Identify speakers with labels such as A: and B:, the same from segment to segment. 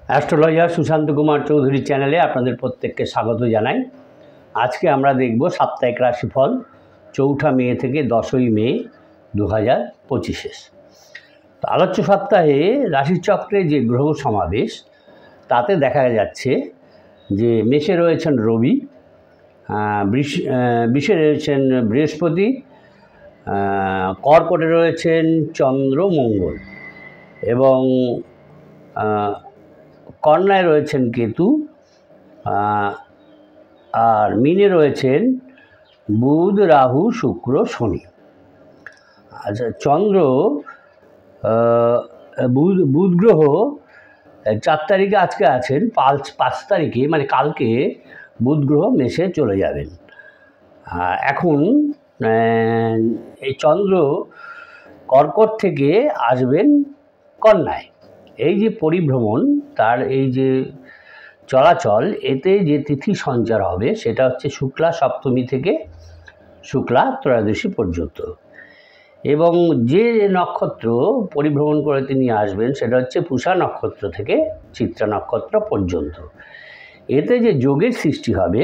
A: Astrologer Sushant Kumar Chowdhury চ্যানেলে আপনাদের প্রত্যেককে স্বাগত জানাই। আজকে আমরা দেখব সাপ্তাহিক রাশিফল 4 মে থেকে 10 মে 2025। আলোচ্য সপ্তাহে রাশিচক্রে যে গ্রহ সমাবেশ তাতে দেখা যাচ্ছে যে মেষে রয়েছেন রবি, বৃষে রয়েছেন বৃহস্পতি, কর্কটে রয়েছেন চন্দ্র মঙ্গল এবং কন্যায় রয়েছেন কেতু, আর মিনে রয়েছেন বুধ, রাহু, শুক্র, শনি। আচ্ছা, চন্দ্র বুধ গ্রহ 4 তারিখে আজকে আছেন, 5 তারিখে মানে কালকে বুধ গ্রহ মেষে চলে যাবেন। এখন এই চন্দ্র কর্কট থেকে আসবেন কন্যায়। এই যে পরিভ্রমণ, তার এই যে চলাচল, এতে যে তিথি সঞ্চার হবে সেটা হচ্ছে শুক্লা সপ্তমী থেকে শুক্লা ত্রয়োদশী পর্যন্ত, এবং যে নক্ষত্র পরিভ্রমণ করে তিনি আসবেন সেটা হচ্ছে পুষা নক্ষত্র থেকে চিত্রা নক্ষত্র পর্যন্ত। এতে যে যোগের সৃষ্টি হবে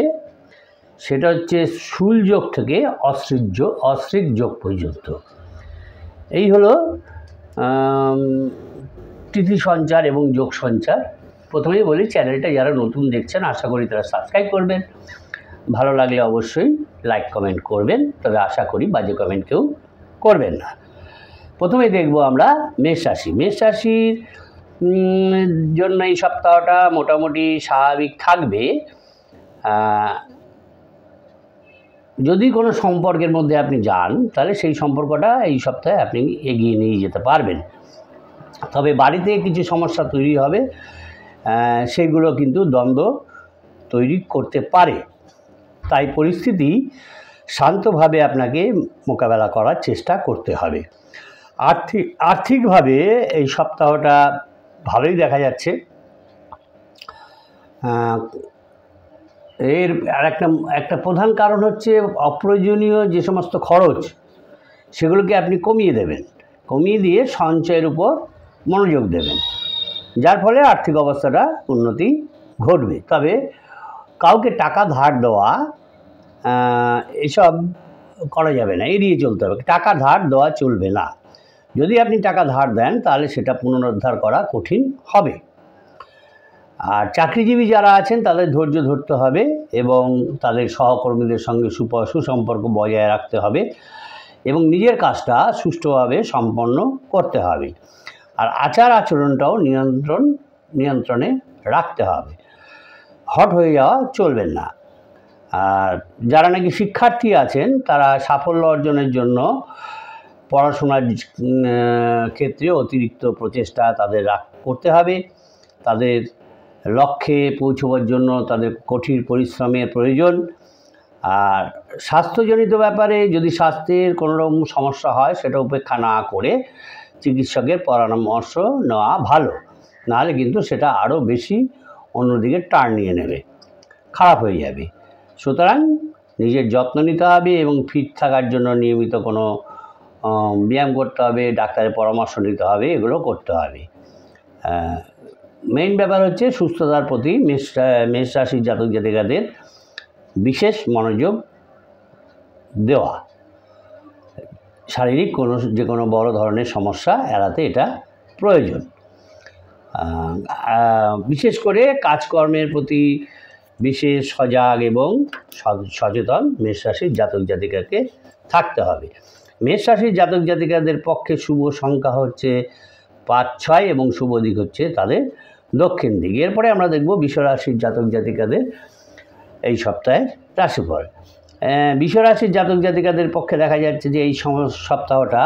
A: সেটা হচ্ছে শূল যোগ থেকে অশ্রিক যোগ পর্যন্ত। এই হলো তিথি সঞ্চার এবং যোগ সঞ্চার। প্রথমেই বলি, চ্যানেলটা যারা নতুন দেখছেন আশা করি তারা সাবস্ক্রাইব করবেন, ভালো লাগলে অবশ্যই লাইক কমেন্ট করবেন, তবে আশা করি বাজে কমেন্ট কেউ করবেন না। প্রথমে দেখব আমরা মেষ রাশি। মেষ রাশির জন্য এই সপ্তাহটা মোটামুটি স্বাভাবিক থাকবে। যদি কোনো সম্পর্কের মধ্যে আপনি যান তাহলে সেই সম্পর্কটা এই সপ্তাহে আপনি এগিয়ে নিয়ে যেতে পারবেন, তবে বাড়িতে কিছু সমস্যা তৈরি হবে, সেগুলো কিন্তু দ্বন্দ্ব তৈরি করতে পারে। তাই পরিস্থিতি শান্তভাবে আপনাকে মোকাবেলা করার চেষ্টা করতে হবে। আর্থিকভাবে এই সপ্তাহটা ভালোই দেখা যাচ্ছে। এর আর একটা প্রধান কারণ হচ্ছে অপ্রয়োজনীয় যে সমস্ত খরচ সেগুলোকে আপনি কমিয়ে দেবেন, কমিয়ে দিয়ে সঞ্চয়ের উপর মনোযোগ দেবেন, যার ফলে আর্থিক অবস্থাটা উন্নতি ঘটবে। তবে কাউকে টাকা ধার দেওয়া এসব করা যাবে না, এড়িয়ে চলতে হবে। টাকা ধার দেওয়া চলবে না। যদি আপনি টাকা ধার দেন তাহলে সেটা পুনরুদ্ধার করা কঠিন হবে। আর চাকরিজীবী যারা আছেন তাদের ধৈর্য ধরতে হবে এবং তাদের সহকর্মীদের সঙ্গে সুসম্পর্ক বজায় রাখতে হবে এবং নিজের কাজটা সুষ্ঠুভাবে সম্পন্ন করতে হবে। আর আচার আচরণটাও নিয়ন্ত্রণে রাখতে হবে, হট হয়ে যাওয়া চলবেন না। আর যারা নাকি শিক্ষার্থী আছেন তারা সাফল্য অর্জনের জন্য পড়াশোনার ক্ষেত্রে অতিরিক্ত প্রচেষ্টা তাদের করতে হবে। তাদের লক্ষ্যে পৌঁছবার জন্য তাদের কঠিন পরিশ্রমের প্রয়োজন। আর স্বাস্থ্যজনিত ব্যাপারে যদি স্বাস্থ্যের কোনো রকম সমস্যা হয় সেটা উপেক্ষা না করে চিকিৎসকের পরামর্শ নেওয়া ভালো, নাহলে কিন্তু সেটা আরও বেশি অন্যদিকে টার্ন নিয়ে নেবে, খারাপ হয়ে যাবে। সুতরাং নিজের যত্ন নিতে হবে এবং ফিট থাকার জন্য নিয়মিত কোনো ব্যায়াম করতে হবে, ডাক্তারের পরামর্শ নিতে হবে, এগুলো করতে হবে। মেইন ব্যাপার হচ্ছে সুস্থতার প্রতি মেষ রাশির জাতক জাতিকাদের বিশেষ মনোযোগ দেওয়া। শারীরিক যে কোনো বড় ধরনের সমস্যা এড়াতে এটা প্রয়োজন। বিশেষ করে কাজকর্মের প্রতি বিশেষ সজাগ এবং সচেতন মেষ রাশির জাতক জাতিকাকে থাকতে হবে। মেষ রাশির জাতক জাতিকাদের পক্ষে শুভ সংখ্যা হচ্ছে 5, 6 এবং শুভ দিক হচ্ছে তাদের দক্ষিণ দিক। এরপরে আমরা দেখব বৃষ রাশির জাতক জাতিকাদের এই সপ্তাহের রাশিফল। বৃষ রাশির জাতক জাতিকাদের পক্ষে দেখা যাচ্ছে যে এই সপ্তাহটা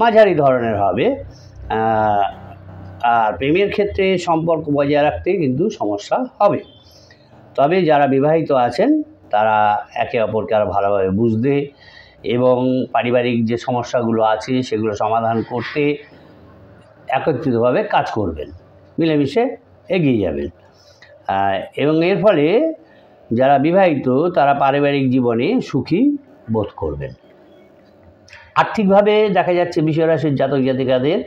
A: মাঝারি ধরনের হবে। আর প্রেমের ক্ষেত্রে সম্পর্ক বজায় রাখতে কিন্তু সমস্যা হবে, তবে যারা বিবাহিত আছেন তারা একে অপরকে আরও ভালোভাবে বুঝতে এবং পারিবারিক যে সমস্যাগুলো আছে সেগুলো সমাধান করতে একত্রিতভাবে কাজ করবেন, মিলেমিশে এগিয়ে যাবেন। এবং এর ফলে যারা বিবাহিত তারা পারিবারিক জীবনে সুখী বোধ করবেন। আর্থিকভাবে দেখা যাচ্ছে বৃষ রাশির জাতক জাতিকাদের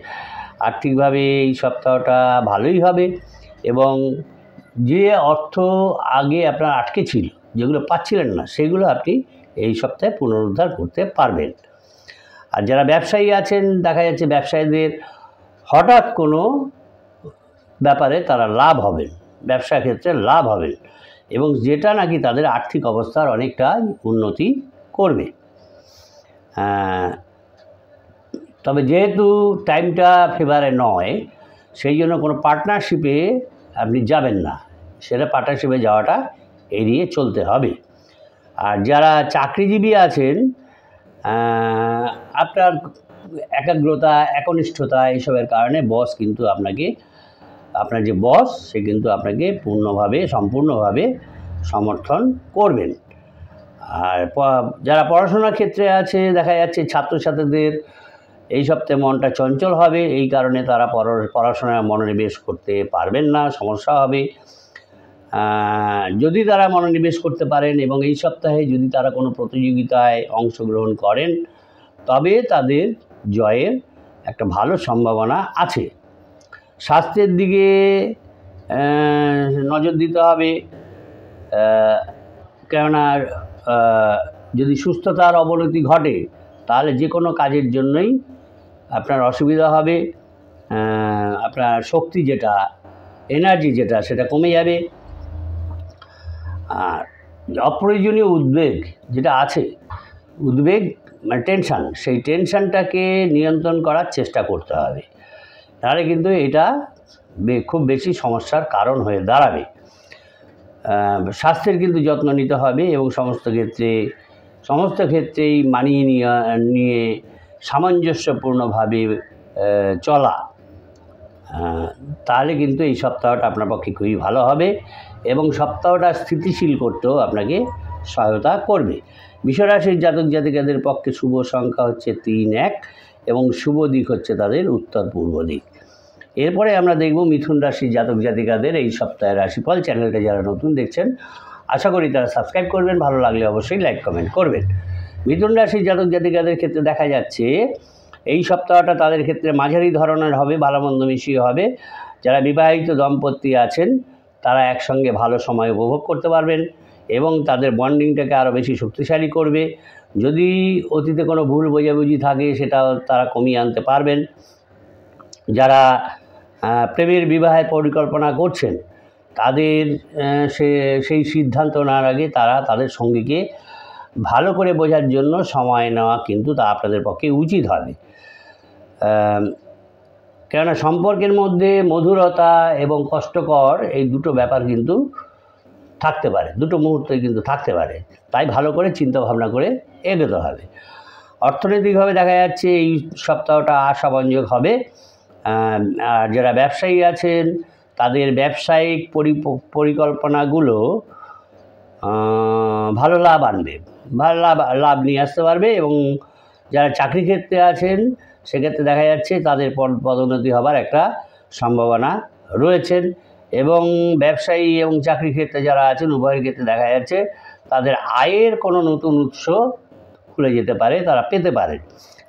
A: আর্থিকভাবে এই সপ্তাহটা ভালোই হবে। এবং যে অর্থ আগে আপনার আটকে ছিল, যেগুলো পাচ্ছিলেন না, সেগুলো আপনি এই সপ্তাহে পুনরুদ্ধার করতে পারবেন। আর যারা ব্যবসায়ী আছেন, দেখা যাচ্ছে ব্যবসায়ীদের হঠাৎ কোনো ব্যাপারে তারা লাভ হবেন, ব্যবসা ক্ষেত্রে লাভ হবেন, এবং যেটা নাকি তাদের আর্থিক অবস্থার অনেকটাই উন্নতি করবে। তবে যেহেতু টাইমটা ফেভারে নয়, সেই জন্য কোনো পার্টনারশিপে আপনি যাবেন না, সেটা পার্টনারশিপে যাওয়াটা এড়িয়ে চলতে হবে। আর যারা চাকরিজীবী আছেন, আপনার একাগ্রতা, একনিষ্ঠতা এইসবের কারণে বস কিন্তু আপনার যে বস, সে কিন্তু আপনাকে সম্পূর্ণভাবে সমর্থন করবেন। আর যারা পড়াশোনার ক্ষেত্রে আছে, দেখা যাচ্ছে ছাত্রছাত্রীদের এই সপ্তাহে মনটা চঞ্চল হবে, এই কারণে তারা পড়াশোনায় মনোনিবেশ করতে পারবেন না, সমস্যা হবে। যদি তারা মনোনিবেশ করতে পারেন এবং এই সপ্তাহে যদি তারা কোনো প্রতিযোগিতায় অংশগ্রহণ করেন, তবে তাদের জয়ের একটা ভালো সম্ভাবনা আছে। স্বাস্থ্যের দিকে নজর দিতে হবে, কেননা যদি সুস্থতার অবনতি ঘটে, তাহলে যে কোনো কাজের জন্যই আপনার অসুবিধা হবে। আপনার শক্তি যেটা, এনার্জি যেটা, সেটা কমে যাবে। আর অপ্রয়োজনীয় উদ্বেগ যেটা আছে, উদ্বেগ মানে টেনশান, সেই টেনশানটাকে নিয়ন্ত্রণ করার চেষ্টা করতে হবে, তাহলে কিন্তু এটা খুব বেশি সমস্যার কারণ হয়ে দাঁড়াবে। স্বাস্থ্যের কিন্তু যত্ন নিতে হবে এবং সমস্ত ক্ষেত্রেই মানিয়ে নিয়ে সামঞ্জস্যপূর্ণভাবে চলা, তাহলে কিন্তু এই সপ্তাহটা আপনার পক্ষে খুবই ভালো হবে এবং সপ্তাহটা স্থিতিশীল করতেও আপনাকে সহায়তা করবে। বিশ্বরাশির জাতক জাতিকাদের পক্ষে শুভ সংখ্যা হচ্ছে 3-1 এবং শুভ দিক হচ্ছে তাদের উত্তর পূর্ব দিক। এরপরে আমরা দেখব মিথুন রাশির জাতক জাতিকাদের এই সপ্তাহের রাশিফল। চ্যানেলটা যারা নতুন দেখছেন, আশা করি তারা সাবস্ক্রাইব করবেন, ভালো লাগলে অবশ্যই লাইক কমেন্ট করবেন। মিথুন রাশির জাতক জাতিকাদের ক্ষেত্রে দেখা যাচ্ছে এই সপ্তাহটা তাদের ক্ষেত্রে মাঝারি ধরনের হবে, ভালো মন্দ মিশিয়ে হবে। যারা বিবাহিত দম্পতি আছেন, তারা একসঙ্গে ভালো সময় উপভোগ করতে পারবেন এবং তাদের বন্ডিংটাকে আরও বেশি শক্তিশালী করবে। যদি অতীতে কোনো ভুল বোঝাবুঝি থাকে, সেটাও তারা কমিয়ে আনতে পারবেন। যারা প্রেমের বিবাহের পরিকল্পনা করছেন, তাদের সেই সিদ্ধান্ত নেওয়ার আগে তারা তাদের সঙ্গীকে ভালো করে বোঝার জন্য সময় নেওয়া কিন্তু তা আপনাদের পক্ষে উচিত হবে। কেননা সম্পর্কের মধ্যে মধুরতা এবং কষ্টকর এই দুটো ব্যাপার কিন্তু থাকতে পারে, দুটো মুহূর্তে কিন্তু থাকতে পারে, তাই ভালো করে চিন্তাভাবনা করে এগোতে হবে। অর্থনৈতিকভাবে দেখা যাচ্ছে এই সপ্তাহটা আশাব্যঞ্জক হবে। আর যারা ব্যবসায়ী আছেন, তাদের ব্যবসায়িক পরিকল্পনাগুলো ভালো লাভ আনবে, ভালো লাভ নিয়ে আসতে পারবে। এবং যারা চাকরি ক্ষেত্রে আছেন, সেক্ষেত্রে দেখা যাচ্ছে তাদের পদোন্নতি হবার একটা সম্ভাবনা রয়েছেন। এবং ব্যবসায়ী এবং চাকরি ক্ষেত্রে যারা আছেন, উভয়ের ক্ষেত্রে দেখা যাচ্ছে তাদের আয়ের কোনো নতুন উৎস খুলে যেতে পারে, তারা পেতে পারে,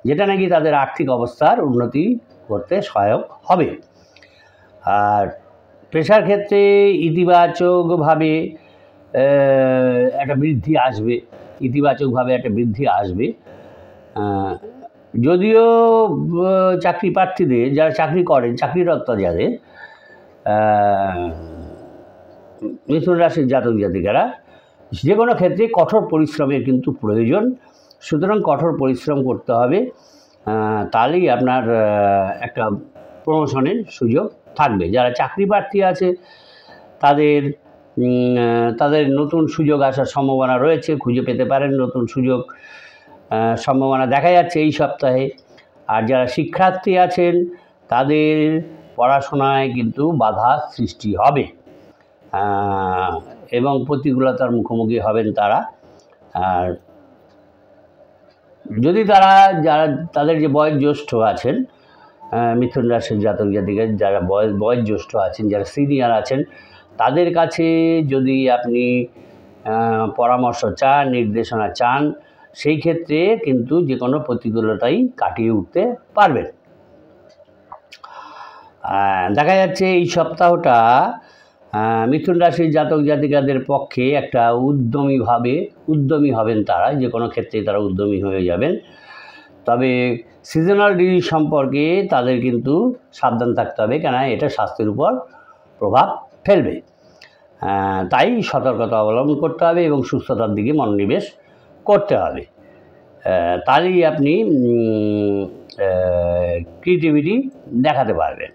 A: যেটা নাকি তাদের আর্থিক অবস্থার উন্নতি করতে সহায়ক হবে। আর পেশার ক্ষেত্রে ইতিবাচকভাবে একটা বৃদ্ধি আসবে। যদিও চাকরি প্রার্থীদের, যারা চাকরি করেন, চাকরিরত যাদের মিথুন রাশির জাতক জাতিকারা, যে কোনো ক্ষেত্রে কঠোর পরিশ্রমের কিন্তু প্রয়োজন। সুতরাং কঠোর পরিশ্রম করতে হবে, তাহলেই আপনার একটা প্রমোশনের সুযোগ থাকবে। যারা চাকরি প্রার্থী আছে, তাদের নতুন সুযোগ আসার সম্ভাবনা রয়েছে, খুঁজে পেতে পারেন নতুন সুযোগ, সম্ভাবনা দেখা যাচ্ছে এই সপ্তাহে। আর যারা শিক্ষার্থী আছেন, তাদের পড়াশোনায় কিন্তু বাধা সৃষ্টি হবে এবং প্রতিকূলতার মুখোমুখি হবেন তারা। আর যদি তাদের যে বয়োজ্যেষ্ঠ আছেন, মিথুন রাশির জাতক জাতিকা যারা বয়োজ্যেষ্ঠ আছেন, যারা সিনিয়র আছেন, তাদের কাছে যদি আপনি পরামর্শ চান, নির্দেশনা চান, সেই ক্ষেত্রে কিন্তু যে কোনো প্রতিকূলতাই কাটিয়ে উঠতে পারবেন। দেখা যাচ্ছে এই সপ্তাহটা মিথুন রাশির জাতক জাতিকাদের পক্ষে একটা উদ্যমী হবেন তারা, যে কোনো ক্ষেত্রেই তারা উদ্যমী হয়ে যাবেন। তবে সিজনাল ডিজিজ সম্পর্কে তাদের কিন্তু সাবধান থাকতে হবে, কেন এটা স্বাস্থ্যের উপর প্রভাব ফেলবে। তাই সতর্কতা অবলম্বন করতে হবে এবং সুস্থতার দিকে মনোনিবেশ করতে হবে। তাহলেই আপনি ক্রিয়েটিভিটি দেখাতে পারবেন।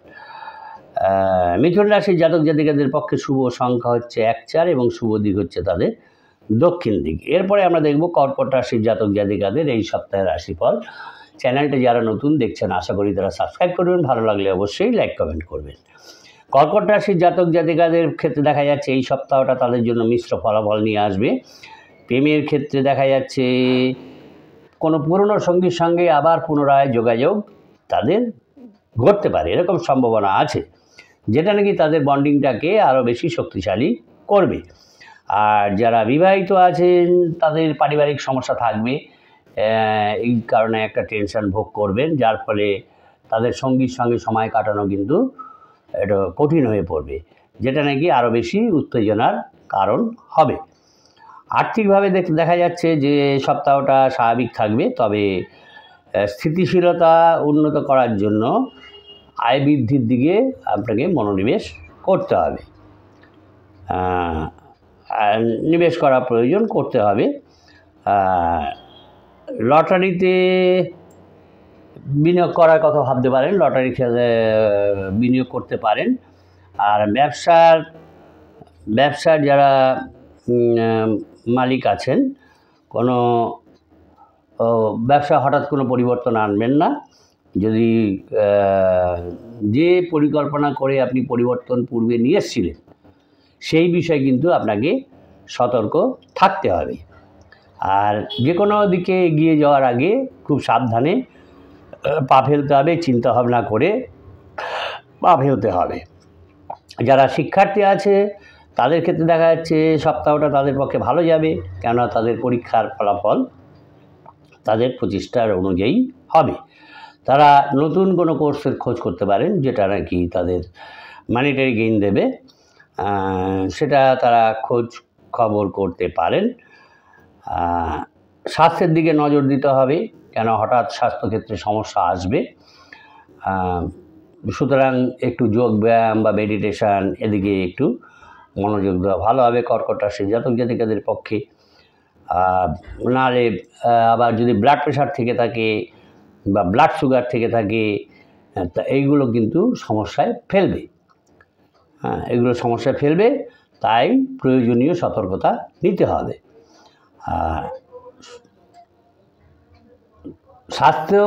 A: মিথুন রাশির জাতক জাতিকাদের পক্ষে শুভ সংখ্যা হচ্ছে 1-4 এবং শুভ দিক হচ্ছে তাদের দক্ষিণ দিক। এরপরে আমরা দেখব কর্কট রাশির জাতক জাতিকাদের এই সপ্তাহের রাশিফল। চ্যানেলটা যারা নতুন দেখছেন আশা করি তারা সাবস্ক্রাইব করবেন, ভালো লাগলে অবশ্যই লাইক কমেন্ট করবেন। কর্কট রাশির জাতক জাতিকাদের ক্ষেত্রে দেখা যাচ্ছে এই সপ্তাহটা তাদের জন্য মিশ্র ফলাফল নিয়ে আসবে। প্রেমের ক্ষেত্রে দেখা যাচ্ছে কোনো পুরনো সঙ্গীর সঙ্গে আবার পুনরায় যোগাযোগ তাদের ঘটতে পারে, এরকম সম্ভাবনা আছে, যেটা নাকি তাদের বন্ডিংটাকে আরও বেশি শক্তিশালী করবে। আর যারা বিবাহিত আছেন তাদের পারিবারিক সমস্যা থাকবে, এই কারণে একটা টেনশন ভোগ করবেন, যার ফলে তাদের সঙ্গীর সঙ্গে সময় কাটানো কিন্তু এটা কঠিন হয়ে পড়বে, যেটা নাকি আরও বেশি উত্তেজনার কারণ হবে। আর্থিকভাবে দেখা যাচ্ছে যে সপ্তাহটা স্বাভাবিক থাকবে, তবে স্থিতিশীলতা উন্নত করার জন্য আয় বৃদ্ধির দিকে আপনাকে মনোনিবেশ করতে হবে, নিবেশ করা প্রয়োজন করতে হবে। লটারিতে বিনিয়োগ করার কথা ভাবতে পারেন, লটারি খেলে বিনিয়োগ করতে পারেন। আর ব্যবসার যারা মালিক আছেন, কোনো ব্যবসা হঠাৎ কোনো পরিবর্তন আনবেন না। যদি যে পরিকল্পনা করে আপনি পরিবর্তন পূর্বে নিয়ে এসেছিলেন সেই বিষয়ে কিন্তু আপনাকে সতর্ক থাকতে হবে। আর যে কোনো দিকে এগিয়ে যাওয়ার আগে খুব সাবধানে পা ফেলতে হবে, চিন্তাভাবনা করে পা ফেলতে হবে। যারা শিক্ষার্থী আছে তাদের ক্ষেত্রে দেখা যাচ্ছে সপ্তাহটা তাদের পক্ষে ভালো যাবে, কেননা তাদের পরীক্ষার ফলাফল তাদের প্রচেষ্টার অনুযায়ী হবে। তারা নতুন কোনো কোর্সের খোঁজ করতে পারেন, যেটা নাকি তাদের মানিটারি গেইন দেবে, সেটা তারা খোঁজ খবর করতে পারেন। স্বাস্থ্যের দিকে নজর দিতে হবে, কেন হঠাৎ স্বাস্থ্যক্ষেত্রে সমস্যা আসবে। সুতরাং একটু যোগ ব্যায়াম বা মেডিটেশান এদিকে একটু মনোযোগ দেওয়া ভালো হবে কর্কট রাশির জাতক জাতিকাদের পক্ষে। নাহলে আবার যদি ব্লাড প্রেশার থেকে থাকে বা ব্লাড সুগার থেকে থাকে, তা এইগুলো কিন্তু সমস্যায় ফেলবে। তাই প্রয়োজনীয় সতর্কতা নিতে হবে। স্বাস্থ্য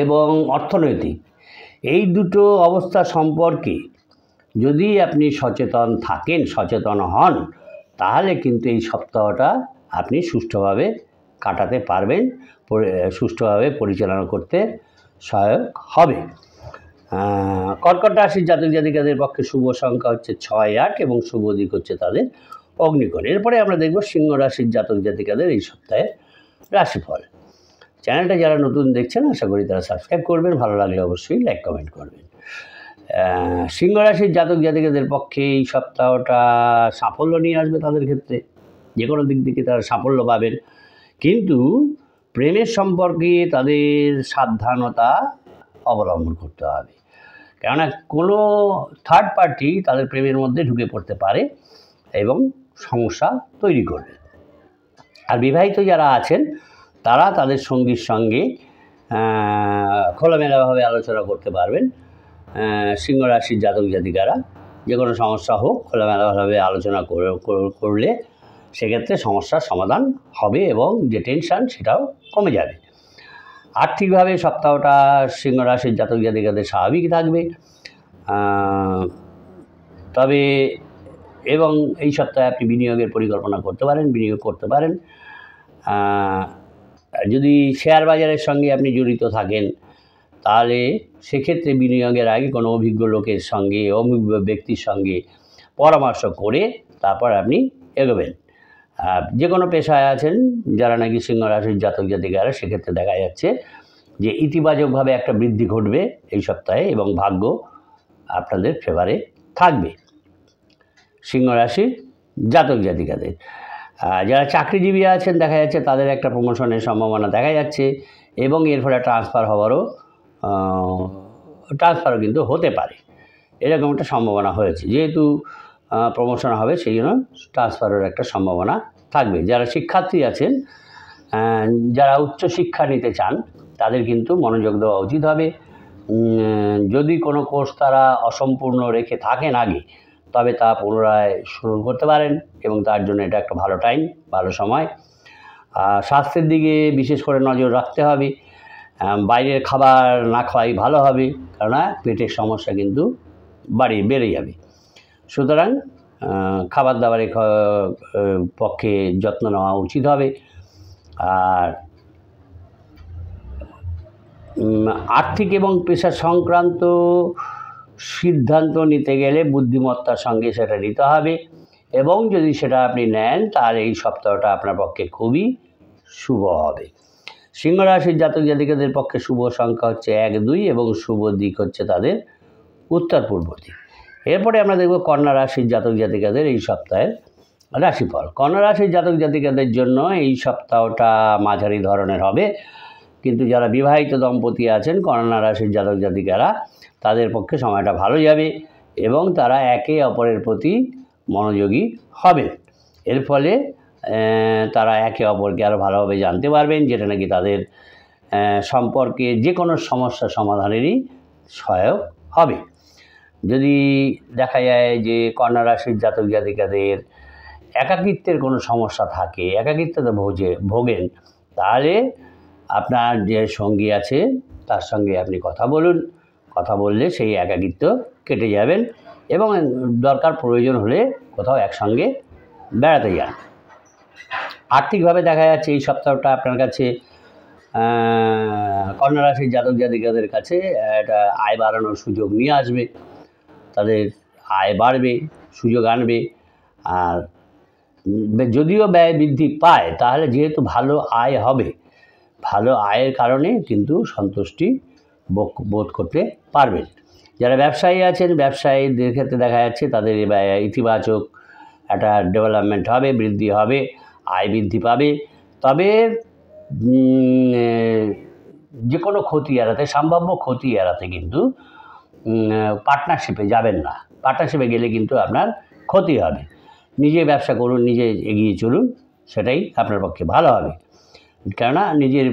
A: এবং অর্থনৈতিক এই দুটো অবস্থা সম্পর্কে যদি আপনি সচেতন হন, তাহলে কিন্তু এই সপ্তাহটা আপনি সুষ্ঠুভাবে কাটাতে পারবেন, সুষ্ঠুভাবে পরিচালনা করতে সহায়ক হবে। কর্কট রাশির জাতক জাতিকাদের পক্ষে শুভ সংখ্যা হচ্ছে 6-8 এবং শুভ দিক হচ্ছে তাদের অগ্নিকোণ। এরপরে আমরা দেখব সিংহ রাশির জাতক জাতিকাদের এই সপ্তাহে রাশিফল। চ্যানেলটা যারা নতুন দেখছেন আশা করি তারা সাবস্ক্রাইব করবেন, ভালো লাগলে অবশ্যই লাইক কমেন্ট করবেন। সিংহ রাশির জাতক জাতিকাদের পক্ষে এই সপ্তাহটা সাফল্য নিয়ে আসবে তাদের ক্ষেত্রে, যে কোনো দিক থেকে তারা সাফল্য পাবেন, কিন্তু প্রেমের সম্পর্কে তাদের সাবধানতা অবলম্বন করতে হবে, কেননা কোনো থার্ড পার্টি তাদের প্রেমের মধ্যে ঢুকে পড়তে পারে এবং সমস্যা তৈরি করবে। আর বিবাহিত যারা আছেন তারা তাদের সঙ্গীর সঙ্গে খোলামেলাভাবে আলোচনা করতে পারবেন। সিংহ রাশির জাতক জাতিকারা যে কোনো সমস্যা হোক খোলামেলাভাবে আলোচনা করলে সেক্ষেত্রে সমস্যার সমাধান হবে এবং যে টেনশন সেটাও কমে যাবে। আর্থিকভাবে সপ্তাহটা সিংহ রাশির জাতক জাতিকাদের স্বাভাবিক থাকবে, তবে এবং এই সপ্তাহে আপনি বিনিয়োগের পরিকল্পনা বিনিয়োগ করতে পারেন। যদি শেয়ার বাজারের সঙ্গে আপনি জড়িত থাকেন তাহলে সেক্ষেত্রে বিনিয়োগের আগে কোনো অভিজ্ঞ ব্যক্তির সঙ্গে পরামর্শ করে তারপর আপনি এগোবেন। যে কোনো পেশায় আছেন যারা নাকি সিংহ রাশির জাতক জাতিকারা, সেক্ষেত্রে দেখা যাচ্ছে যে ইতিবাচকভাবে একটা বৃদ্ধি ঘটবে এই সপ্তাহে এবং ভাগ্য আপনাদের ফেভারে থাকবে সিংহ রাশির জাতক জাতিকাদের। যারা চাকরিজীবী আছেন দেখা যাচ্ছে তাদের একটা প্রমোশনের সম্ভাবনা দেখা যাচ্ছে এবং এর ফলে ট্রান্সফারও কিন্তু হতে পারে, এরকম একটা সম্ভাবনা হয়েছে। যেহেতু প্রমোশন হবে সেই জন্য ট্রান্সফারের একটা সম্ভাবনা থাকবে। যারা শিক্ষার্থী আছেন, যারা উচ্চশিক্ষা নিতে চান তাদের কিন্তু মনোযোগ দেওয়া উচিত হবে। যদি কোনো কোর্স তারা অসম্পূর্ণ রেখে থাকেন আগে, তবে তা পুনরায় শুরু করতে পারেন এবং তার জন্য এটা একটা ভালো টাইম, ভালো সময়। স্বাস্থ্যের দিকে বিশেষ করে নজর রাখতে হবে। বাইরের খাবার না খাওয়াই ভালো হবে, কেননা পেটের সমস্যা কিন্তু বেড়ে যাবে। সুতরাং খাবার দাবারের পক্ষে যত্ন নেওয়া উচিত হবে। আর আর্থিক এবং পেশা সংক্রান্ত সিদ্ধান্ত নিতে গেলে বুদ্ধিমত্তার সঙ্গে সেটা নিতে হবে এবং যদি সেটা আপনি নেন তাহলে এই সপ্তাহটা আপনার পক্ষে খুবই শুভ হবে। সিংহ রাশির জাতক জাতিকাদের পক্ষে শুভ সংখ্যা হচ্ছে 1, 2 এবং শুভ দিক হচ্ছে তাদের উত্তর পূর্ব দিক। এরপরে আমরা দেখব কন্যা রাশির জাতক জাতিকাদের এই সপ্তাহের রাশিফল। কন্যা রাশির জাতক জাতিকাদের জন্য এই সপ্তাহটা মাঝারি ধরনের হবে, কিন্তু যারা বিবাহিত দম্পতি আছেন কন্যা রাশির জাতক জাতিকারা, তাদের পক্ষে সময়টা ভালো যাবে এবং তারা একে অপরের প্রতি মনোযোগী হবেন। এর ফলে তারা একে অপরকে আরও ভালোভাবে জানতে পারবেন, যেটা নাকি তাদের সম্পর্কে যে কোনো সমস্যা সমাধানেরই সহায়ক হবে। যদি দেখা যায় যে কন্যা রাশির জাতক জাতিকাদের একাকিত্বের কোনো সমস্যা থাকে, একাকিত্বতে ভোগেন, তাহলে আপনার যে সঙ্গী আছে তার সঙ্গে আপনি কথা বলুন। কথা বললে সেই একাকিত্ব কেটে যাবেন এবং দরকার প্রয়োজন হলে কোথাও একসঙ্গে বেড়াতে যান। আর্থিকভাবে দেখা যাচ্ছে এই সপ্তাহটা আপনার কাছে কন্যা রাশির জাতক জাতিকাদের কাছে একটা আয় বাড়ানোর সুযোগ নিয়ে আসবে। তাদের আয় বাড়বে, সুযোগ আনবে। আর যদিও ব্যয় বৃদ্ধি পায়, তাহলে যেহেতু ভালো আয় হবে, ভালো আয়ের কারণে কিন্তু সন্তুষ্টি বোধ করতে পারবেন। যারা ব্যবসায়ী আছেন, ব্যবসায়ীদের ক্ষেত্রে দেখা যাচ্ছে তাদের ইতিবাচক একটা ডেভেলপমেন্ট হবে, বৃদ্ধি হবে, আয় বৃদ্ধি পাবে। তবে যে কোনো ক্ষতি এড়াতে, সম্ভাব্য ক্ষতি এড়াতে কিন্তু পার্টনারশিপে যাবেন না। পার্টনারশিপে গেলে কিন্তু আপনার ক্ষতি হবে। নিজে ব্যবসা করুন, নিজে এগিয়ে চলুন, সেটাই আপনার পক্ষে ভালো হবে। কেননা নিজের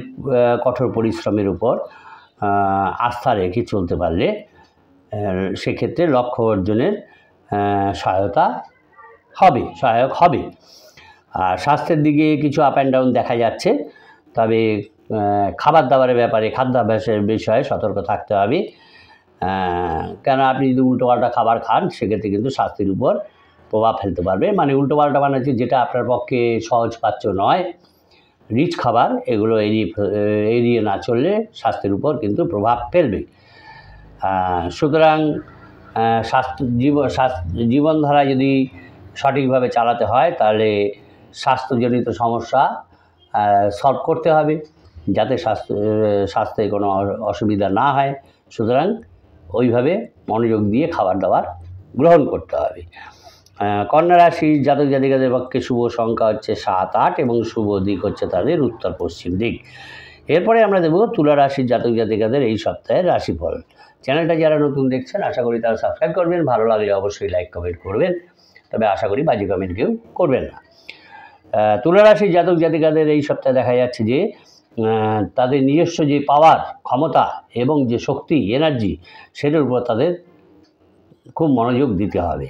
A: কঠোর পরিশ্রমের উপর আস্থা রেখে চলতে পারলে সেক্ষেত্রে লক্ষ্য অর্জনের সহায়ক হবে। আর স্বাস্থ্যের দিকে কিছু আপ অ্যান্ড ডাউন দেখা যাচ্ছে, তবে খাবার দাবারের ব্যাপারে, খাদ্যাভ্যাসের বিষয়ে সতর্ক থাকতে হবে। কেন আপনি যদি উল্টোপাল্টা খাবার খান, সেক্ষেত্রে কিন্তু স্বাস্থ্যের উপর প্রভাব ফেলতে পারবে। মানে উল্টোপাল্টা মানে হচ্ছে যেটা আপনার পক্ষে সহজপাচ্য নয়, রিচ খাবার, এগুলো এড়িয়ে না চললে স্বাস্থ্যের উপর কিন্তু প্রভাব ফেলবে। সুতরাং জীবনধারা যদি সঠিকভাবে চালাতে হয়, তাহলে স্বাস্থ্যজনিত সমস্যা সলভ করতে হবে, যাতে স্বাস্থ্যে কোনো অসুবিধা না হয়। সুতরাং ওইভাবে মনোযোগ দিয়ে খাবার দাবার গ্রহণ করতে হবে। কন্যা রাশির জাতক জাতিকাদের পক্ষে শুভ সংখ্যা হচ্ছে 7, 8 এবং শুভ দিক হচ্ছে তাদের উত্তর পশ্চিম দিক। এরপরে আমরা দেব তুলা রাশির জাতক জাতিকাদের এই সপ্তাহের রাশিফল। চ্যানেলটা যারা নতুন দেখছেন, আশা করি তারা সাবস্ক্রাইব করবেন। ভালো লাগলে অবশ্যই লাইক কমেন্ট করবেন, তবে আশা করি বাজে কমেন্ট কেউ করবেন না। তুলা রাশির জাতক জাতিকাদের এই সপ্তাহে দেখা যাচ্ছে যে তাদের নিজস্ব যে পাওয়ার, ক্ষমতা এবং যে শক্তি, এনার্জি, সেটার উপর তাদের খুব মনোযোগ দিতে হবে।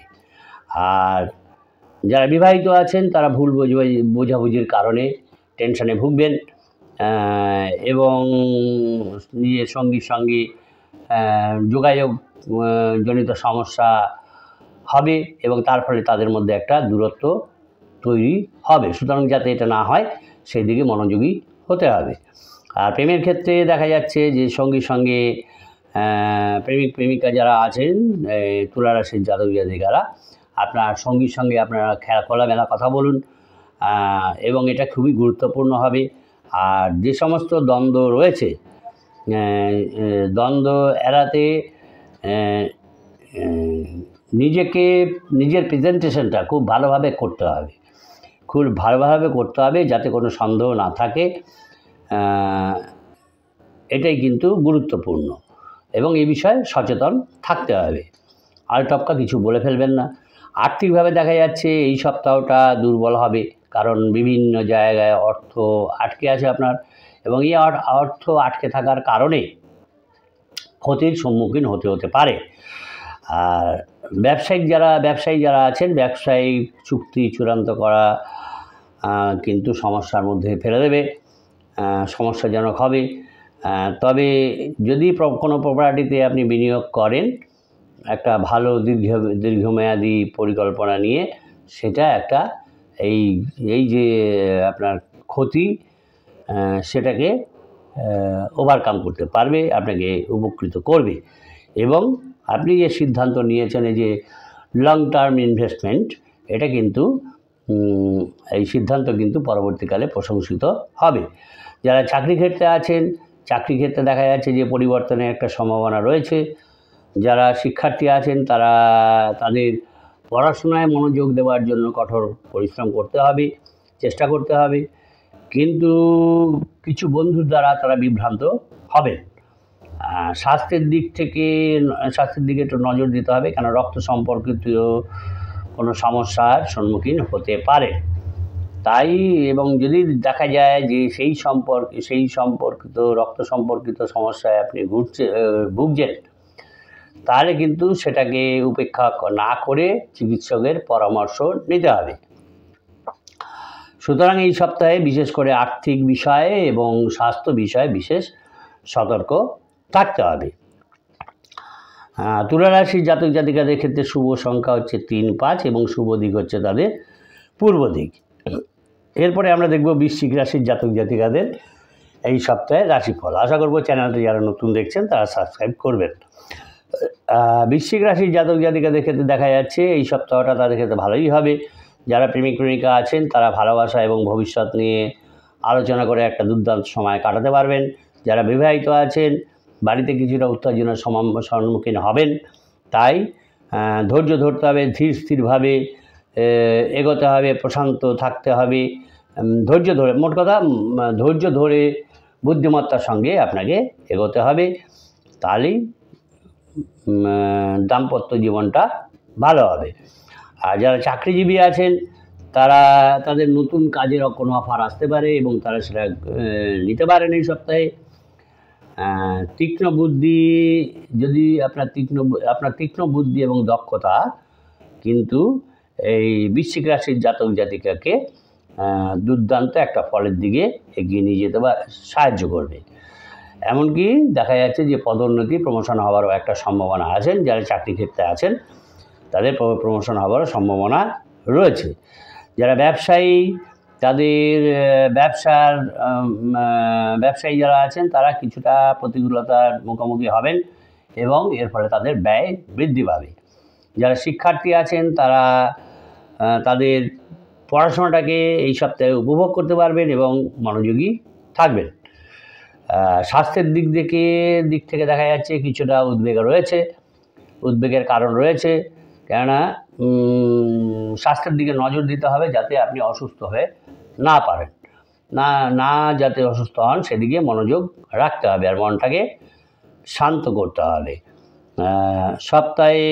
A: আর যারা বিবাহিত আছেন তারা ভুল বোঝাবুঝির কারণে টেনশনে ভুগবেন এবং নিজের সঙ্গীর সঙ্গে যোগাযোগ জনিত সমস্যা হবে এবং তার ফলে তাদের মধ্যে একটা দূরত্ব তৈরি হবে। সুতরাং যাতে এটা না হয় সেই দিকে মনোযোগী হতে হবে। আর প্রেমের ক্ষেত্রে দেখা যাচ্ছে যে সঙ্গীর সঙ্গে প্রেমিক প্রেমিকা যারা আছেন, তুলা রাশির জাতক জাতিকারা, আপনার সঙ্গীর সঙ্গে আপনারা খোলামেলা কথা বলুন এবং এটা খুবই গুরুত্বপূর্ণ হবে। আর যে সমস্ত দ্বন্দ্ব রয়েছে, দ্বন্দ্ব এড়াতে নিজের প্রেজেন্টেশনটা খুব ভালোভাবে করতে হবে, খুব ভালোভাবে করতে হবে যাতে কোনো সন্দেহ না থাকে। এটাই কিন্তু গুরুত্বপূর্ণ এবং এই বিষয়ে সচেতন থাকতে হবে। আলটপকা কিছু বলে ফেলবেন না। আর্থিকভাবে দেখা যাচ্ছে এই সপ্তাহটা দুর্বল হবে, কারণ বিভিন্ন জায়গায় অর্থ আটকে আছে আপনার, এবং এই অর্থ আটকে থাকার কারণে ক্ষতির সম্মুখীন হতে পারে। আর ব্যবসায়ী যারা আছেন, ব্যবসায়িক চুক্তি চূড়ান্ত করা কিন্তু সমস্যার মধ্যে ফেলে দেবে, সমস্যাজনক হবে। তবে যদি কোনো প্রপার্টিতে আপনি বিনিয়োগ করেন একটা ভালো দীর্ঘমেয়াদী পরিকল্পনা নিয়ে, সেটা একটা এই যে আপনার ক্ষতি সেটাকে ওভারকাম করতে পারবে, আপনাকে উপকৃত করবে। এবং আপনি যে সিদ্ধান্ত নিয়েছেন এই যে লং টার্ম ইনভেস্টমেন্ট, এটা কিন্তু এই সিদ্ধান্ত কিন্তু পরবর্তীকালে প্রশংসিত হবে। যারা চাকরি ক্ষেত্রে আছেন, চাকরি ক্ষেত্রে দেখা যাচ্ছে যে পরিবর্তনের একটা সম্ভাবনা রয়েছে। যারা শিক্ষার্থী আছেন তারা তাদের পড়াশোনায় মনোযোগ দেওয়ার জন্য কঠোর পরিশ্রম করতে হবে, চেষ্টা করতে হবে। কিন্তু কিছু বন্ধুর দ্বারা তারা বিভ্রান্ত হবেন। স্বাস্থ্যের দিকে একটু নজর দিতে হবে, কেন রক্ত সম্পর্কিত কোনো সমস্যার সম্মুখীন হতে পারে। তাই এবং যদি দেখা যায় যে সেই সম্পর্কিত রক্ত সম্পর্কিত সমস্যায় আপনি ভুগছেন, তাহলে কিন্তু সেটাকে উপেক্ষা না করে চিকিৎসকের পরামর্শ নিতে হবে। সুতরাং এই সপ্তাহে বিশেষ করে আর্থিক বিষয়ে এবং স্বাস্থ্য বিষয়ে বিশেষ সতর্ক থাকতে হবে। তুলা রাশির জাতক জাতিকাদের ক্ষেত্রে শুভ সংখ্যা হচ্ছে 3, 5 এবং শুভ দিক হচ্ছে তাদের পূর্ব দিক। এরপরে আমরা দেখব বৃশ্চিক রাশির জাতক জাতিকাদের এই সপ্তাহে রাশিফল। আশা করব চ্যানেলটি যারা নতুন দেখছেন তারা সাবস্ক্রাইব করবেন। বৃশ্চিক রাশির জাতক জাতিকাদের ক্ষেত্রে দেখা যাচ্ছে এই সপ্তাহটা তাদের ক্ষেত্রে ভালোই হবে। যারা প্রেমিক প্রেমিকা আছেন তারা ভালোবাসা এবং ভবিষ্যৎ নিয়ে আলোচনা করে একটা দুর্দান্ত সময় কাটাতে পারবেন। যারা বিবাহিত আছেন বাড়িতে কিছুটা উত্তেজনার সম্মুখীন হবেন, তাই ধৈর্য ধরতে হবে, ধীর স্থিরভাবে এগোতে হবে, প্রশান্ত থাকতে হবে। মোট কথা ধৈর্য ধরে বুদ্ধিমত্তার সঙ্গে আপনাকে এগোতে হবে, তাহলেই দাম্পত্য জীবনটা ভালো হবে। আর যারা চাকরিজীবী আছেন তাদের নতুন কাজের কোনো অফার আসতে পারে এবং তারা সেটা নিতে পারেন এই সপ্তাহে। তীক্ষ্ণ বুদ্ধি যদি আপনার তীক্ষ্ণ বুদ্ধি এবং দক্ষতা কিন্তু এই বৃশ্চিক রাশির জাতক জাতিকাকে দুর্দান্ত একটা ফলের দিকে এগিয়ে নিয়ে যেতে সাহায্য করবে। এমনকি দেখা যাচ্ছে যে পদোন্নতি প্রমোশন হওয়ারও একটা সম্ভাবনা আছেন। যারা চাকরি ক্ষেত্রে আছেন তাদের প্রমোশন হওয়ারও সম্ভাবনা রয়েছে। যারা ব্যবসায়ী তাদের ব্যবসায়ী যারা আছেন তারা কিছুটা প্রতিকূলতার মুখোমুখি হবেন এবং এর ফলে তাদের ব্যয় বৃদ্ধি পাবে। যারা শিক্ষার্থী আছেন তারা তাদের পড়াশোনাটাকে এই সপ্তাহে উপভোগ করতে পারবেন এবং মনোযোগী থাকবেন। স্বাস্থ্যের দিক থেকে দেখা যাচ্ছে কিছুটা উদ্বেগের কারণ রয়েছে, কেননা স্বাস্থ্যের দিকে নজর দিতে হবে যাতে আপনি অসুস্থ হয়ে না পারেন, যাতে অসুস্থ হন সেদিকে মনোযোগ রাখতে হবে আর মনটাকে শান্ত করতে হবে। সপ্তাহে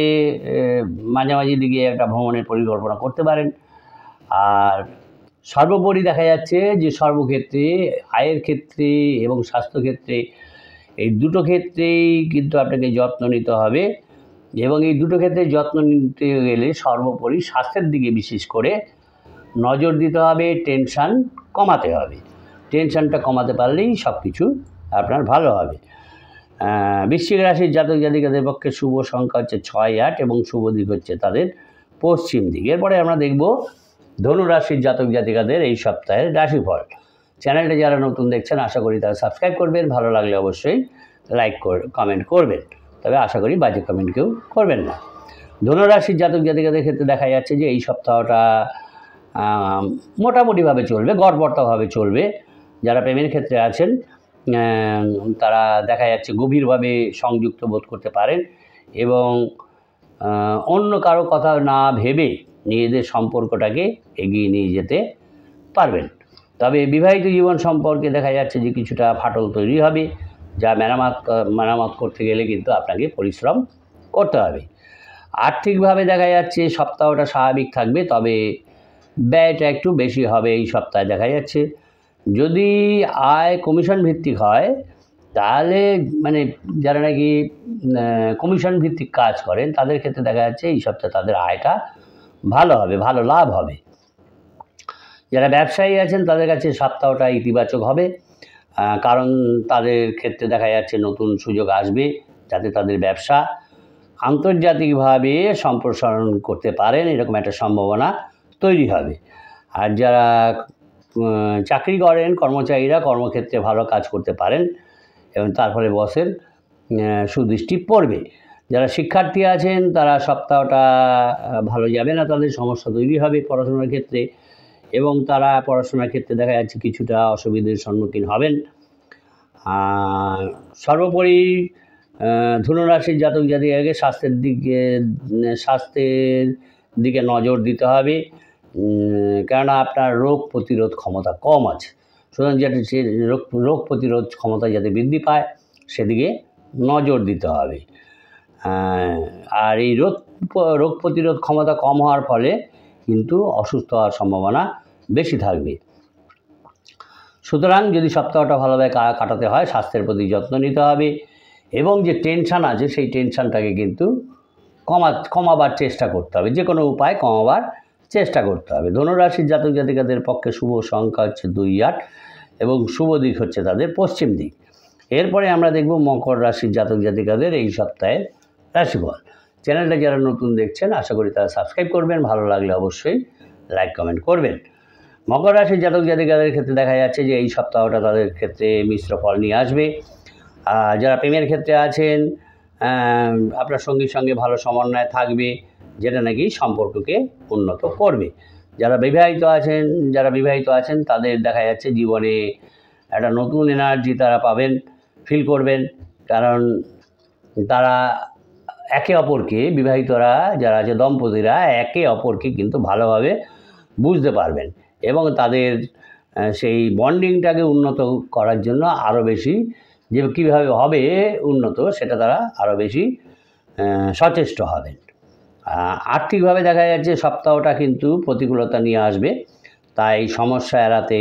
A: মাঝামাঝি দিকে একটা ভ্রমণের পরিকল্পনা করতে পারেন। আর সর্বোপরি দেখা যাচ্ছে যে সর্বক্ষেত্রে আয়ের ক্ষেত্রে এবং স্বাস্থ্যক্ষেত্রে এই দুটো ক্ষেত্রেই কিন্তু আপনাকে যত্ন নিতে হবে এবং এই দুটো ক্ষেত্রে যত্ন নিতে গেলে সর্বোপরি স্বাস্থ্যের দিকে বিশেষ করে নজর দিতে হবে, টেনশান কমাতে হবে। টেনশানটা কমাতে পারলেই সব কিছু আপনার ভালো হবে। বৃশ্চিক রাশির জাতক জাতিকাদের পক্ষে শুভ সংখ্যা হচ্ছে 6, 8 এবং শুভ দিক হচ্ছে তাদের পশ্চিম দিক। এরপরে আমরা দেখব ধনু রাশির জাতক জাতিকাদের এই সপ্তাহের রাশিফল। চ্যানেলটা যারা নতুন দেখছেন আশা করি তারা সাবস্ক্রাইব করবেন, ভালো লাগলে অবশ্যই লাইক কমেন্ট করবেন, তবে আশা করি বাজে কমেন্ট কেউ করবেন না। ধনু রাশির জাতক জাতিকাদের ক্ষেত্রে দেখা যাচ্ছে যে এই সপ্তাহটা মোটামুটিভাবে চলবে, গড়পড়তাভাবে চলবে। যারা প্রেমের ক্ষেত্রে আছেন তারা দেখা যাচ্ছে গভীরভাবে সংযুক্ত বোধ করতে পারেন এবং অন্য কারো কথা না ভেবে নিজেদের সম্পর্কটাকে এগিয়ে নিয়ে যেতে পারবেন। তবে বিবাহিত জীবন সম্পর্কে দেখা যাচ্ছে যে কিছুটা ফাটল তৈরি হবে, যা মেরামত করতে গেলে কিন্তু আপনাকে পরিশ্রম করতে হবে। আর্থিকভাবে দেখা যাচ্ছে সপ্তাহটা স্বাভাবিক থাকবে, তবে ব্যয়টা একটু বেশি হবে এই সপ্তাহে দেখা যাচ্ছে। যদি আয় কমিশন ভিত্তিক হয় তাহলে মানে যারা নাকি কমিশন ভিত্তিক কাজ করেন তাদের ক্ষেত্রে দেখা যাচ্ছে এই সপ্তাহে তাদের আয়টা ভালো হবে, ভালো লাভ হবে। যারা ব্যবসায়ী আছেন তাদের কাছে সপ্তাহটা ইতিবাচক হবে, কারণ তাদের ক্ষেত্রে দেখা যাচ্ছে নতুন সুযোগ আসবে যাতে তাদের ব্যবসা আন্তর্জাতিকভাবে সম্প্রসারণ করতে পারেন, এরকম একটা সম্ভাবনা তৈরি হবে। আর যারা চাকরি করেন কর্মচারীরা কর্মক্ষেত্রে ভালো কাজ করতে পারেন এবং তার ফলে বসের সুদৃষ্টি পড়বে। যারা শিক্ষার্থী আছেন তারা সপ্তাহটা ভালো যাবে না, তাদের সমস্যা তৈরি হবে পড়াশোনার ক্ষেত্রে এবং তারা পড়াশোনার ক্ষেত্রে দেখা যাচ্ছে কিছুটা অসুবিধার সম্মুখীন হবেন। সর্বোপরি ধনুরাশির জাতক জাতিকাকে স্বাস্থ্যের দিকে নজর দিতে হবে, কেননা আপনার রোগ প্রতিরোধ ক্ষমতা কম আছে। সুতরাং যাতে সে রোগ প্রতিরোধ ক্ষমতা যাতে বৃদ্ধি পায় সেদিকে নজর দিতে হবে। আর এই রোগ প্রতিরোধ ক্ষমতা কম হওয়ার ফলে কিন্তু অসুস্থ হওয়ার সম্ভাবনা বেশি থাকবে। সুতরাং যদি সপ্তাহটা ভালোভাবে কাটাতে হয় স্বাস্থ্যের প্রতি যত্ন নিতে হবে এবং যে টেনশান আছে সেই টেনশানটাকে কিন্তু কমাবার চেষ্টা করতে হবে, যে কোনো উপায় কমাবার চেষ্টা করতে হবে। ধনুরাশির জাতক জাতিকাদের পক্ষে শুভ সংখ্যা হচ্ছে 2-8 এবং শুভ দিক হচ্ছে তাদের পশ্চিম দিক। এরপরে আমরা দেখব মকর রাশির জাতক জাতিকাদের এই সপ্তাহের রাশিফল। চ্যানেলটা যারা নতুন দেখছেন আশা করি তারা সাবস্ক্রাইব করবেন, ভালো লাগলে অবশ্যই লাইক কমেন্ট করবেন। মকর রাশির জাতক জাতিকাদের ক্ষেত্রে দেখা যাচ্ছে যে এই সপ্তাহটা তাদের ক্ষেত্রে মিশ্র ফল নিয়ে আসবে। যারা প্রেমের ক্ষেত্রে আছেন আপনার সঙ্গীর সঙ্গে ভালো সমন্বয় থাকবে, যেটা নাকি সম্পর্ককে উন্নত করবে। যারা বিবাহিত আছেন তাদের দেখা যাচ্ছে জীবনে একটা নতুন এনার্জি তারা পাবেন, ফিল করবেন, কারণ তারা একে অপরকে, বিবাহিতরা যারা আছে দম্পতিরা একে অপরকে কিন্তু ভালোভাবে বুঝতে পারবেন এবং তাদের সেই বন্ডিংটাকে উন্নত করার জন্য আরও বেশি যে কীভাবে হবে উন্নত সেটা তারা আরও বেশি সচেষ্ট হবেন। আর্থিকভাবে দেখা যাচ্ছে সপ্তাহটা কিন্তু প্রতিকূলতা নিয়ে আসবে, তাই সমস্যা এড়াতে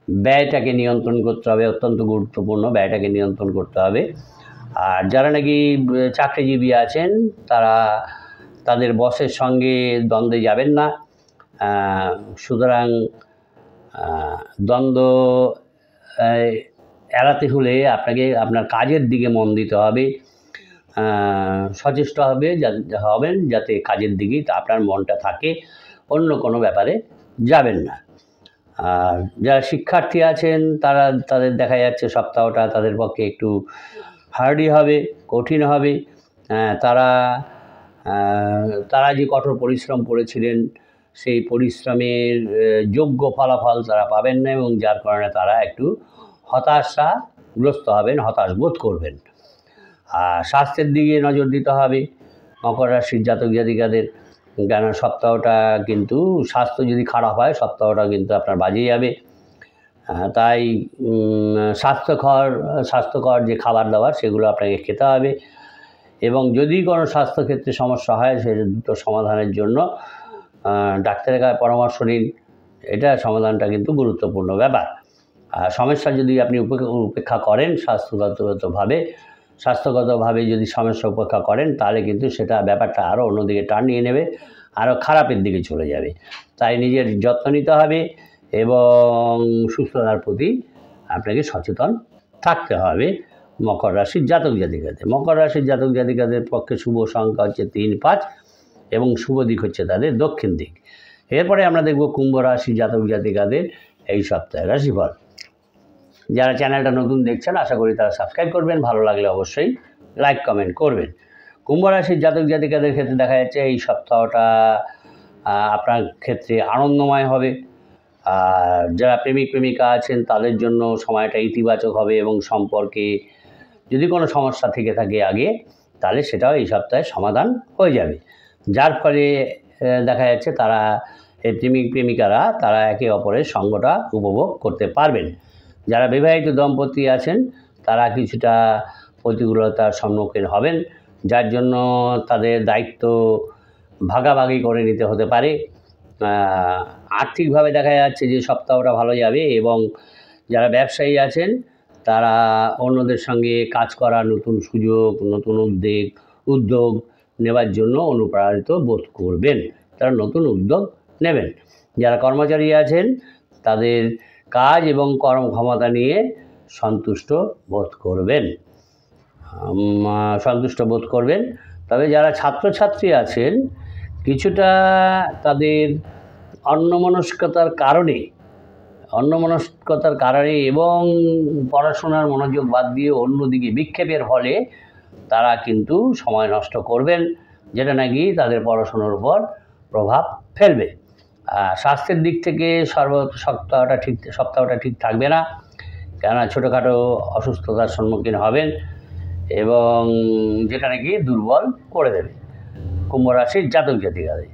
A: ব্যয়টাকে নিয়ন্ত্রণ করতে হবে, অত্যন্ত গুরুত্বপূর্ণ, ব্যয়টাকে নিয়ন্ত্রণ করতে হবে। আর যারা নাকি চাকরিজীবী আছেন তারা তাদের বসের সঙ্গে দ্বন্দ্বে যাবেন না, সুতরাং দ্বন্দ্ব এড়াতে হলে আপনাকে আপনার কাজের দিকে মন দিতে হবে, সচেষ্ট হবেন যাতে কাজের দিকেই আপনার মনটা থাকে, অন্য কোনো ব্যাপারে যাবেন না। আর যারা শিক্ষার্থী আছেন তাদের দেখা যাচ্ছে সপ্তাহটা তাদের পক্ষে একটু হার্ডই হবে, কঠিন হবে। তারা যে কঠোর পরিশ্রম করেছিলেন সেই পরিশ্রমের যোগ্য ফলাফল তারা পাবেন না এবং যার কারণে তারা একটু হতাশাগ্রস্ত হবেন, হতাশ বোধ করবেন। আর স্বাস্থ্যের দিকে নজর দিতে হবে মকর রাশির জাতক জাতিকাদের, কেন সপ্তাহটা কিন্তু স্বাস্থ্য যদি খারাপ হয় সপ্তাহটা কিন্তু আপনার বাজে যাবে। তাই স্বাস্থ্যকর যে খাবার দাবার সেগুলো আপনাকে খেতে হবে এবং যদি কোনো স্বাস্থ্যক্ষেত্রে সমস্যা হয় সেটা দ্রুত সমাধানের জন্য ডাক্তারের কাছে পরামর্শ নিন, এটা সমাধানটা কিন্তু গুরুত্বপূর্ণ ব্যাপার। আর সমস্যা যদি আপনি উপেক্ষা করেন স্বাস্থ্যগতভাবে যদি সমস্যা উপেক্ষা করেন তাহলে কিন্তু সেটা ব্যাপারটা আরও অন্যদিকে টার্ন নিয়ে নেবে, আরও খারাপের দিকে চলে যাবে। তাই নিজের যত্ন নিতে হবে এবং সুস্থতার প্রতি আপনাকে সচেতন থাকতে হবে মকর রাশির জাতক জাতিকাদের। মকর রাশির জাতক জাতিকাদের পক্ষে শুভ সংখ্যা হচ্ছে 3-5 এবং শুভ দিক হচ্ছে তাদের দক্ষিণ দিক। এরপরে আমরা দেখব কুম্ভ রাশির জাতক জাতিকাদের এই সপ্তাহের রাশিফল। যারা চ্যানেলটা নতুন দেখছেন আশা করি তারা সাবস্ক্রাইব করবেন, ভালো লাগলে অবশ্যই লাইক কমেন্ট করবেন। কুম্ভ রাশির জাতক জাতিকাদের ক্ষেত্রে দেখা যাচ্ছে এই সপ্তাহটা আপনার ক্ষেত্রে আনন্দময় হবে। আর যারা প্রেমিক প্রেমিকা আছেন তাদের জন্য সময়টা ইতিবাচক হবে এবং সম্পর্কে যদি কোনো সমস্যা থেকে থাকে আগে তাহলে সেটাও এই সপ্তাহে সমাধান হয়ে যাবে, যার ফলে দেখা যাচ্ছে তারা এই প্রেমিক প্রেমিকারা তারা একে অপরের সঙ্গটা উপভোগ করতে পারবেন। যারা বিবাহিত দম্পতি আছেন তারা কিছুটা প্রতিকূলতার সম্মুখীন হবেন, যার জন্য তাদের দায়িত্ব ভাগাভাগি করে নিতে হতে পারে। আর্থিকভাবে দেখা যাচ্ছে যে সপ্তাহটা ভালো যাবে, এবং যারা ব্যবসায়ী আছেন তারা অন্যদের সঙ্গে কাজ করার নতুন সুযোগ, নতুন উদ্যোগ নেবার জন্য অনুপ্রাণিত বোধ করবেন, তারা নতুন উদ্যোগ নেবেন। যারা কর্মচারী আছেন তাদের কাজ এবং কর্মক্ষমতা নিয়ে সন্তুষ্ট বোধ করবেন। তবে যারা ছাত্রছাত্রী আছেন কিছুটা তাদের অন্যমনস্কতার কারণে এবং পড়াশোনার মনোযোগ বাদ দিয়ে অন্যদিকে বিক্ষেপের ফলে তারা কিন্তু সময় নষ্ট করবেন, যেটা নাকি তাদের পড়াশোনার উপর প্রভাব ফেলবে। স্বাস্থ্যের দিক থেকে সপ্তাহটা ঠিক থাকবে না, কেননা ছোটোখাটো অসুস্থতার সম্মুখীন হবেন এবং যেটা নাকি দুর্বল করে দেবে কুম্ভ রাশির জাতক জাতিকাদের।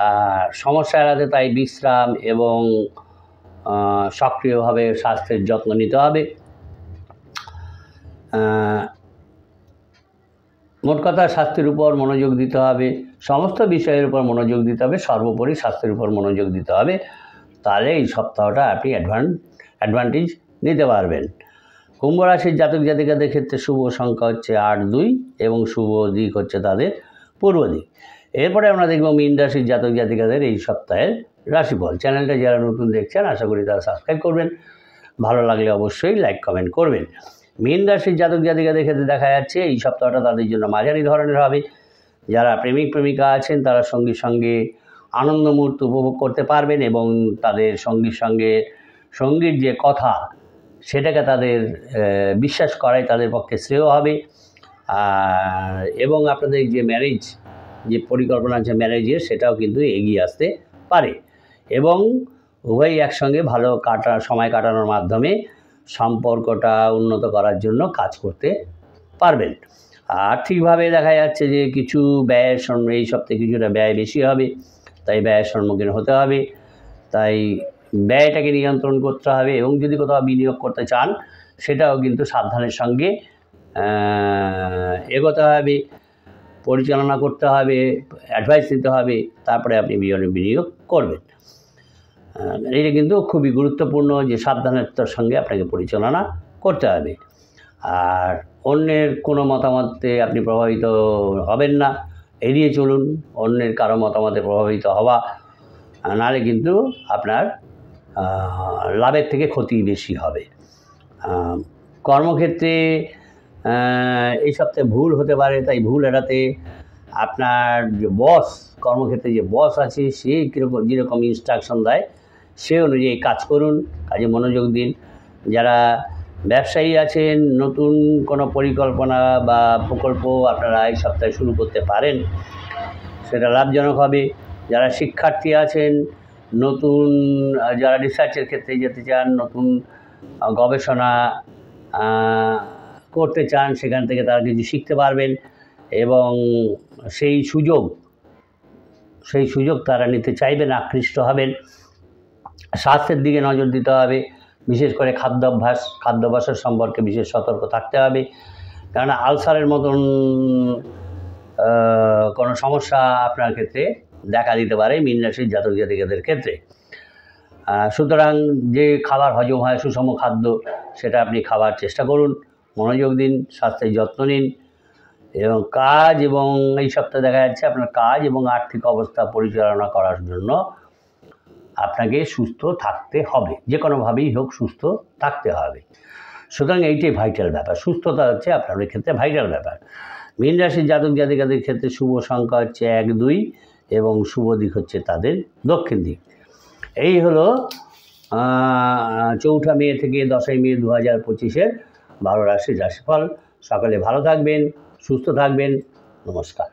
A: আর সমস্যা এড়াতে তাই বিশ্রাম এবং সক্রিয়ভাবে স্বাস্থ্যের যত্ন নিতে হবে। মোট কথা স্বাস্থ্যের উপর মনোযোগ দিতে হবে, সমস্ত বিষয়ের উপর মনোযোগ দিতে হবে, সর্বোপরি স্বাস্থ্যের উপর মনোযোগ দিতে হবে, তাহলে এই সপ্তাহটা আপনি অ্যাডভান্টেজ নিতে পারবেন। কুম্ভ রাশির জাতক জাতিকাদের ক্ষেত্রে শুভ সংখ্যা হচ্ছে 8-2 এবং শুভ দিক হচ্ছে তাদের পূর্ব দিক। এরপরে আমরা দেখব মীন রাশির জাতক জাতিকাদের এই সপ্তাহের রাশিফল। চ্যানেলটা যারা নতুন দেখছেন আশা করি তারা সাবস্ক্রাইব করবেন, ভালো লাগলে অবশ্যই লাইক কমেন্ট করবেন। মীন রাশির জাতক জাতিকাদের ক্ষেত্রে দেখা যাচ্ছে এই সপ্তাহটা তাদের জন্য মাঝারি ধরনের হবে। যারা প্রেমিক প্রেমিকা আছেন তারা সঙ্গীর সঙ্গে আনন্দ মুহূর্ত উপভোগ করতে পারবেন এবং তাদের সঙ্গীর যে কথা সেটাকে তাদের বিশ্বাস করাই তাদের পক্ষে শ্রেয় হবে। এবং আপনাদের যে পরিকল্পনা আছে ম্যারেজের, সেটাও কিন্তু এগিয়ে আসতে পারে এবং উভয়ই একসঙ্গে ভালো সময় কাটানোর মাধ্যমে সম্পর্কটা উন্নত করার জন্য কাজ করতে পারবেন। আর্থিকভাবে দেখা যাচ্ছে যে কিছু এই সপ্তাহে কিছুটা ব্যয় বেশি হবে, তাই ব্যয়ের সম্মুখীন হতে হবে, তাই ব্যয়টাকে নিয়ন্ত্রণ করতে হবে এবং যদি কোথাও বিনিয়োগ করতে চান সেটাও কিন্তু সাবধানের সঙ্গে এগোতে হবে, পরিচালনা করতে হবে, অ্যাডভাইস দিতে হবে, তারপরে আপনি বিনিয়োগ করবেন। এটা কিন্তু খুবই গুরুত্বপূর্ণ যে সাবধানতার সঙ্গে আপনাকে পরিচালনা করতে হবে। আর অন্যের কোনো মতামতে আপনি প্রভাবিত হবেন না, এড়িয়ে চলুন অন্যের কারো মতামতে প্রভাবিত হওয়া, নাহলে কিন্তু আপনার লাভের থেকে ক্ষতি বেশি হবে। কর্মক্ষেত্রে এই সপ্তাহে ভুল হতে পারে, তাই ভুল এড়াতে আপনার যে কর্মক্ষেত্রে যে বস আছে সে যেরকম ইনস্ট্রাকশন দেয় সে অনুযায়ী কাজ করুন, কাজে মনোযোগ দিন। যারা ব্যবসায়ী আছেন নতুন কোনো পরিকল্পনা বা প্রকল্প আপনারা এই সপ্তাহে শুরু করতে পারেন, সেটা লাভজনক হবে। যারা শিক্ষার্থী আছেন যারা রিসার্চের ক্ষেত্রে যেতে চান, নতুন গবেষণা করতে চান, সেখান থেকে তারা কিছু শিখতে পারবেন এবং সেই সুযোগ তারা নিতে চাইবেন, আকৃষ্ট হবেন। স্বাস্থ্যের দিকে নজর দিতে হবে, বিশেষ করে খাদ্যাভ্যাসের সম্পর্কে বিশেষ সতর্ক থাকতে হবে, কেননা আলসারের মতন কোনো সমস্যা আপনার ক্ষেত্রে দেখা দিতে পারে মীন রাশির জাতক জাতিকাদের ক্ষেত্রে। সুতরাং যে খাবার হজম হয় সুষম খাদ্য সেটা আপনি খাবার চেষ্টা করুন, মনোযোগ দিন, স্বাস্থ্যের যত্ন নিন এবং এই সপ্তাহে দেখা যাচ্ছে আপনার কাজ এবং আর্থিক অবস্থা পরিচালনা করার জন্য আপনাকে সুস্থ থাকতে হবে, যে কোনোভাবেই হোক সুস্থ থাকতে হবে। সুতরাং এইটাই ভাইটাল ব্যাপার, সুস্থতা হচ্ছে আপনাদের ক্ষেত্রে ভাইটাল ব্যাপার। মীন রাশির জাতক জাতিকাদের ক্ষেত্রে শুভ সংখ্যা হচ্ছে 1-2 এবং শুভ দিক হচ্ছে তাদের দক্ষিণ দিক। এই হলো 4 মে থেকে 10 মে 2025-এর 12 রাশির রাশিফল। সকলে ভালো থাকবেন, সুস্থ থাকবেন। নমস্কার।